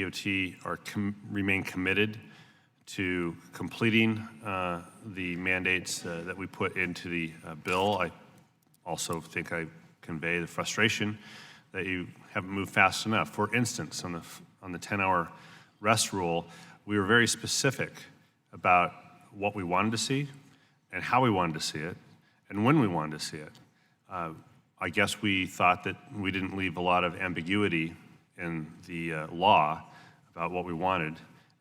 DOT remain committed to completing the mandates that we put into the bill. I also think I convey the frustration that you haven't moved fast enough. For instance, on the 10-hour rest rule, we were very specific about what we wanted to see and how we wanted to see it and when we wanted to see it. I guess we thought that we didn't leave a lot of ambiguity in the law about what we wanted,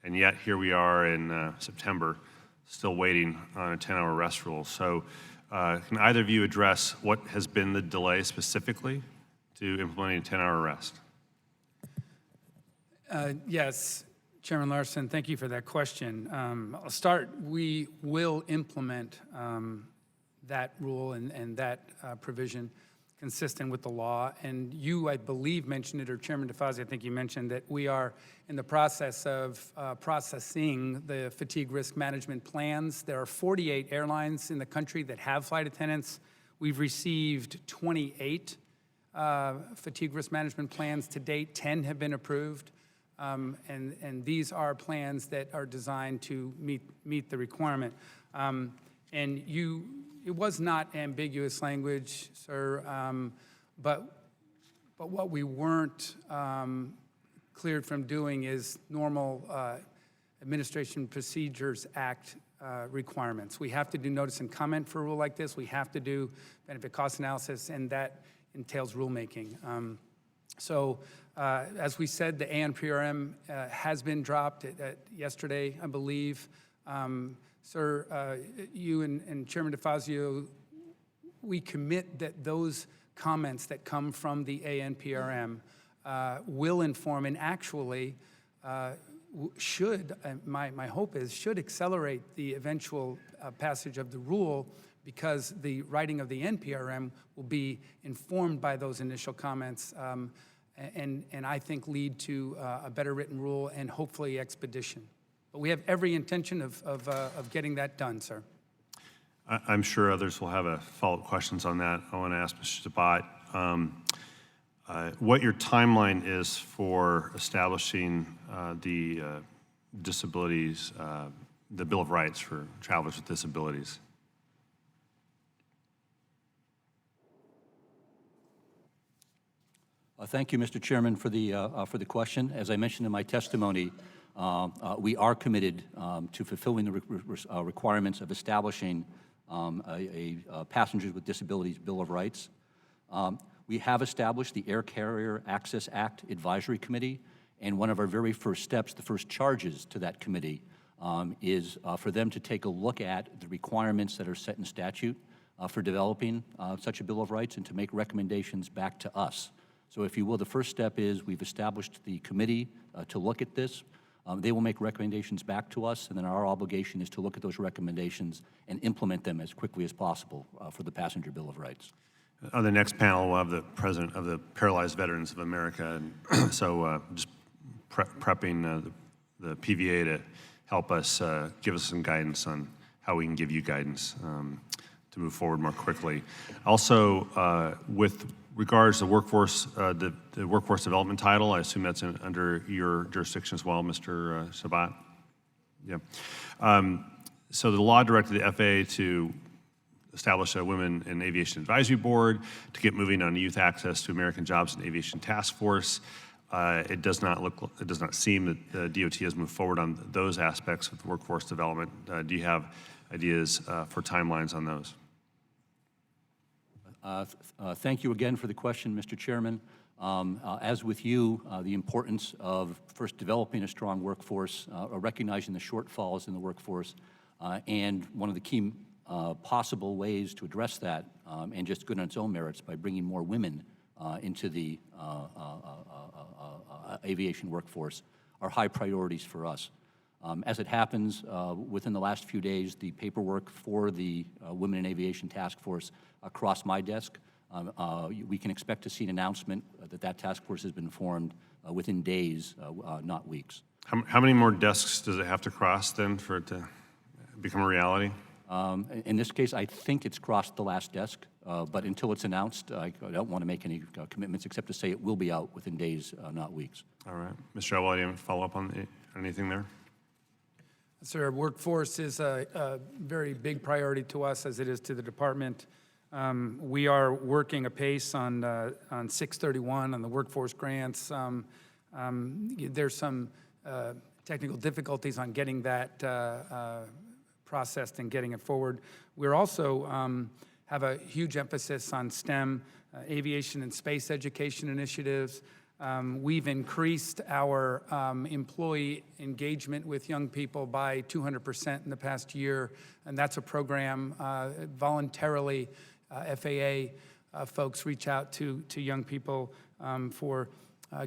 and yet here we are in September still waiting on a 10-hour rest rule. So can either of you address what has been the delay specifically to implementing a 10-hour rest? Yes, Chairman Larsen, thank you for that question. I'll start. We will implement that rule and that provision consistent with the law. And you, I believe, mentioned it, or Chairman DeFazio, I think you mentioned that we are in the process of processing the fatigue risk management plans. There are 48 airlines in the country that have flight attendants. We've received 28 fatigue risk management plans to date. 10 have been approved. And these are plans that are designed to meet the requirement. It was not ambiguous language, sir, but what we weren't cleared from doing is normal Administration Procedures Act requirements. We have to do notice and comment for a rule like this. We have to do benefit cost analysis, and that entails rulemaking. As we said, the ANPRM has been dropped yesterday, I believe. Sir, you and Chairman DeFazio, we commit that those comments that come from the ANPRM will inform and actually should, my hope is, should accelerate the eventual passage of the rule, because the writing of the NPRM will be informed by those initial comments and I think lead to a better written rule and hopefully expedition. But we have every intention of getting that done, sir. I'm sure others will have follow-up questions on that. I want to ask Mr. Sabat what your timeline is for establishing the disabilities, the Bill of Rights for travelers with disabilities. Thank you, Mr. Chairman, for the question. As I mentioned in my testimony, we are committed to fulfilling the requirements of establishing a Passengers with Disabilities Bill of Rights. We have established the Air Carrier Access Act Advisory Committee, and one of our very first steps, the first charges to that committee, is for them to take a look at the requirements that are set in statute for developing such a Bill of Rights and to make recommendations back to us. So if you will, the first step is we've established the committee to look at this. They will make recommendations back to us, and then our obligation is to look at those recommendations and implement them as quickly as possible for the Passenger Bill of Rights. On the next panel, we'll have the president of the Paralyzed Veterans of America, and so just prepping the PVA to help us, give us some guidance on how we can give you guidance to move forward more quickly. Also, with regards to workforce, the workforce development title, I assume that's under your jurisdiction as well, Mr. Sabat? Yeah. So the law directed the FAA to establish a Women in Aviation Advisory Board to get moving on youth access to American Jobs and Aviation Task Force. It does not seem that the DOT has moved forward on those aspects of the workforce development. Do you have ideas for timelines on those? Thank you again for the question, Mr. Chairman. As with you, the importance of first developing a strong workforce, recognizing the shortfalls in the workforce, and one of the key possible ways to address that, and just good on its own merits, by bringing more women into the aviation workforce, are high priorities for us. As it happens, within the last few days, the paperwork for the Women in Aviation Task Force crossed my desk. We can expect to see an announcement that that task force has been formed within days, not weeks. How many more desks does it have to cross then for it to become a reality? In this case, I think it's crossed the last desk But until it's announced, I don't want to make any commitments except to say it will be out within days, not weeks. All right. Mr. Elwell, do you have a follow-up on anything there? Sir, workforce is a very big priority to us, as it is to the department. We are working apace on 631, on the workforce grants. There's some technical difficulties on getting that processed and getting it forward. We're also have a huge emphasis on STEM, aviation and space education initiatives. We've increased our employee engagement with young people by 200% in the past year, and that's a program voluntarily FAA folks reach out to young people for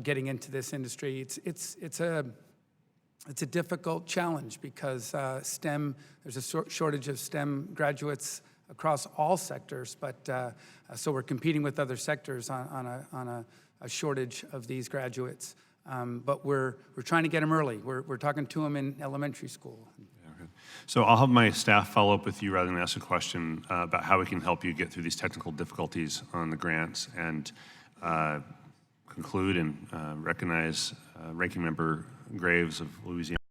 getting into this industry. It's a difficult challenge because STEM, there's a shortage of STEM graduates across all sectors, but so we're competing with other sectors on a shortage of these graduates. But we're trying to get them early. We're talking to them in elementary school. Okay. So I'll have my staff follow up with you rather than ask a question about how we can help you get through these technical difficulties on the grants and conclude and recognize Ranking Member Graves of Louisiana.